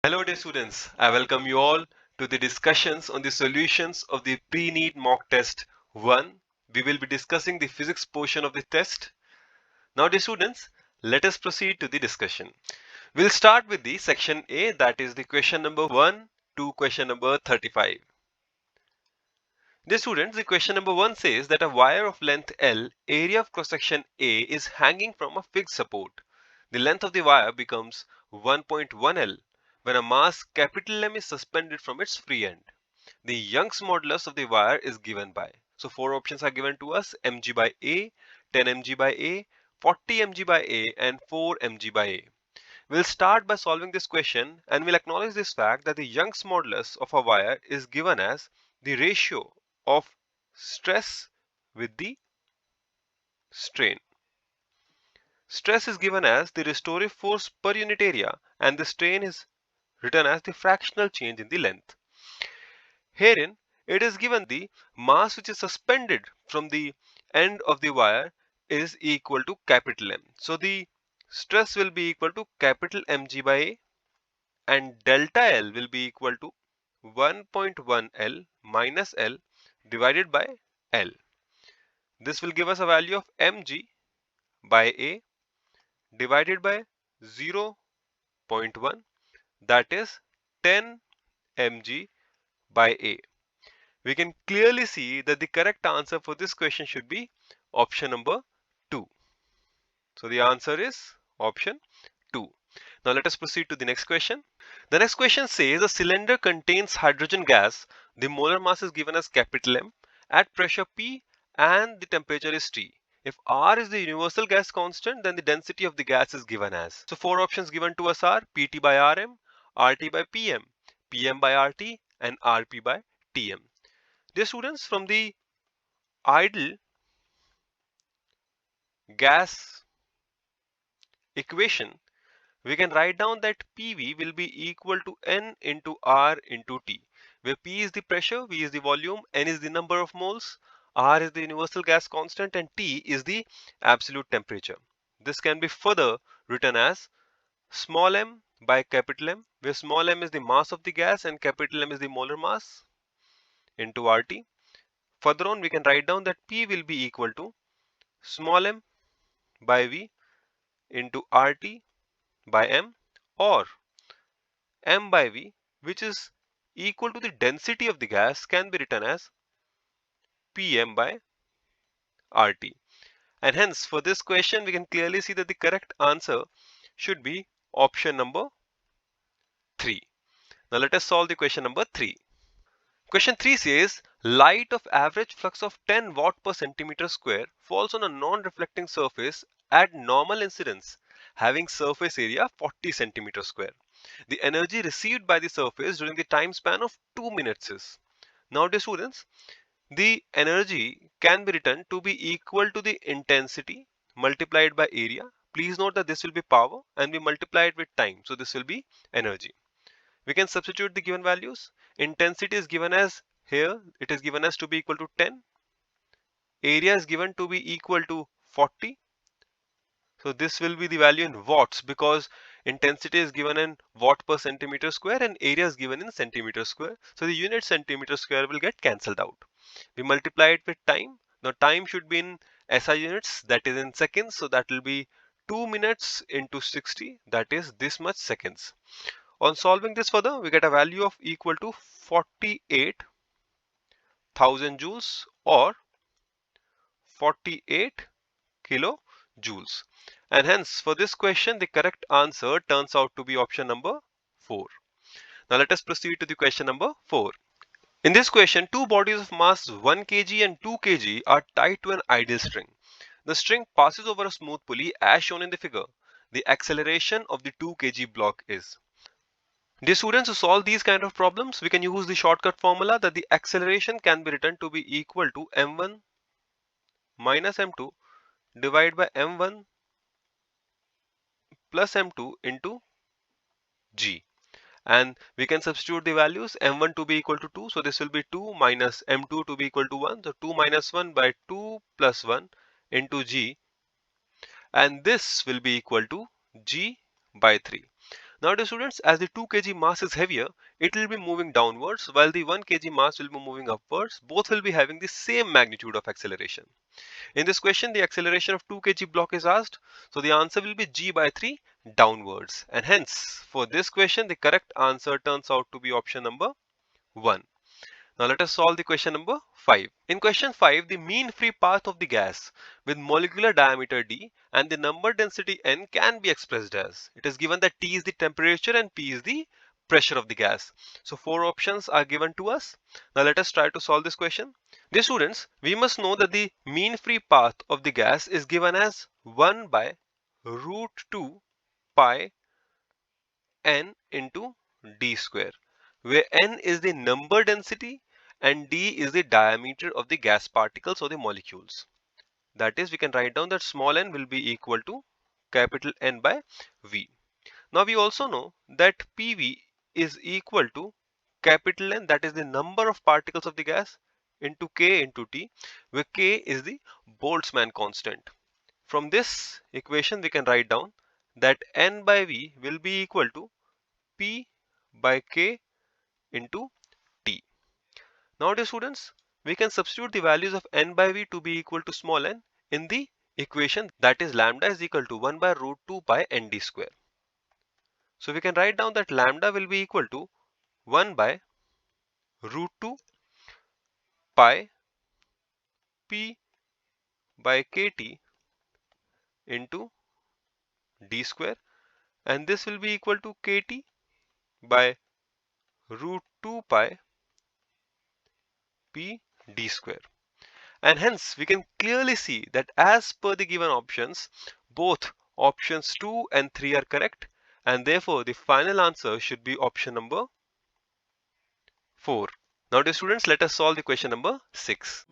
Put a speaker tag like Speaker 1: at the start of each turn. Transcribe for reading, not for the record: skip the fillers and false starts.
Speaker 1: Hello dear students, I welcome you all to the discussions on the solutions of the pre-NEET mock test 1. We will be discussing the physics portion of the test. Now dear students, let us proceed to the discussion. We'll start with the section A, that is the question number 1 to question number 35. Dear students, the question number 1 says that a wire of length L, area of cross-section A is hanging from a fixed support. The length of the wire becomes 1.1 L when a mass capital M is suspended from its free end. The Young's modulus of the wire is given by. So four options are given to us: mg by A, 10 mg by A, 40 mg by A and 4 mg by A. We'll start by solving this question and we'll acknowledge this fact that the Young's modulus of a wire is given as the ratio of stress with the strain. Stress is given as the restorative force per unit area and the strain is written as the fractional change in the length. Herein, it is given the mass which is suspended from the end of the wire is equal to capital M. So the stress will be equal to capital mg by A and delta L will be equal to 1.1 L minus L divided by L. This will give us a value of mg by A divided by 0.1, that is 10 mg by A. We can clearly see that the correct answer for this question should be option number 2. So the answer is option 2. Now let us proceed to the next question. The next question says a cylinder contains hydrogen gas. The molar mass is given as capital M at pressure P and the temperature is T. If R is the universal gas constant, then the density of the gas is given as. So four options given to us are Pt by Rm, Rt by Pm, Pm by Rt and Rp by Tm. Dear students, from the ideal gas equation, we can write down that PV will be equal to N into R into T, where P is the pressure, V is the volume, N is the number of moles, R is the universal gas constant and T is the absolute temperature. This can be further written as small m by capital M, where small m is the mass of the gas and capital M is the molar mass, into RT. Further on, we can write down that P will be equal to small m by V into RT by M, or M by V, which is equal to the density of the gas, can be written as Pm by RT. And hence for this question we can clearly see that the correct answer should be option number 3. Now let us solve the question number 3. Question 3 says light of average flux of 10 watt per centimeter square falls on a non-reflecting surface at normal incidence having surface area 40 centimeter square. The energy received by the surface during the time span of 2 minutes is. Now dear students, the energy can be written to be equal to the intensity multiplied by area. Please note that this will be power and we multiply it with time. So this will be energy. We can substitute the given values. Intensity is given as, here it is given as to be equal to 10. Area is given to be equal to 40. So this will be the value in watts because intensity is given in watt per centimeter square and area is given in centimeter square. So the unit centimeter square will get cancelled out. We multiply it with time. Now time should be in SI units, that is in seconds. So that will be 2 minutes into 60, that is this much seconds. On solving this further, we get a value of equal to 48,000 joules or 48 kilojoules. And hence for this question the correct answer turns out to be option number 4. Now let us proceed to the question number 4. In this question, two bodies of mass 1 kg and 2 kg are tied to an ideal string. The string passes over a smooth pulley as shown in the figure. The acceleration of the 2 kg block is. Dear students, to solve these kind of problems, we can use the shortcut formula that the acceleration can be written to be equal to m1 minus m2 divided by m1 plus m2 into g. And we can substitute the values, m1 to be equal to 2, so this will be 2 minus m2 to be equal to 1, so 2 minus 1 by 2 plus 1 into g, and this will be equal to g by 3. Now dear students, as the 2 kg mass is heavier, it will be moving downwards while the 1 kg mass will be moving upwards. Both will be having the same magnitude of acceleration. In this question, the acceleration of 2 kg block is asked. So the answer will be g by 3 downwards. And hence, for this question, the correct answer turns out to be option number 1. Now let us solve the question number 5. In question 5, the mean free path of the gas with molecular diameter d and the number density n can be expressed as. It is given that T is the temperature and P is the pressure of the gas. So 4 options are given to us. Now let us try to solve this question. Dear students, we must know that the mean free path of the gas is given as 1 by root 2 pi n into d square, where n is the number density and d is the diameter of the gas particles or the molecules. That is, we can write down that small n will be equal to capital N by V. Now we also know that PV is equal to capital N, that is the number of particles of the gas, into K into T, where K is the Boltzmann constant. From this equation we can write down that N by V will be equal to P by K into T. Now dear students, we can substitute the values of N by V to be equal to small n in the equation, that is lambda is equal to 1 by root 2 pi nd square. So we can write down that lambda will be equal to 1 by root 2 pi P by kt into d square, and this will be equal to kt by root 2 pi P d square. And hence we can clearly see that as per the given options, both options 2 and 3 are correct, and therefore the final answer should be option number 4. Now dear students, let us solve the question number 6.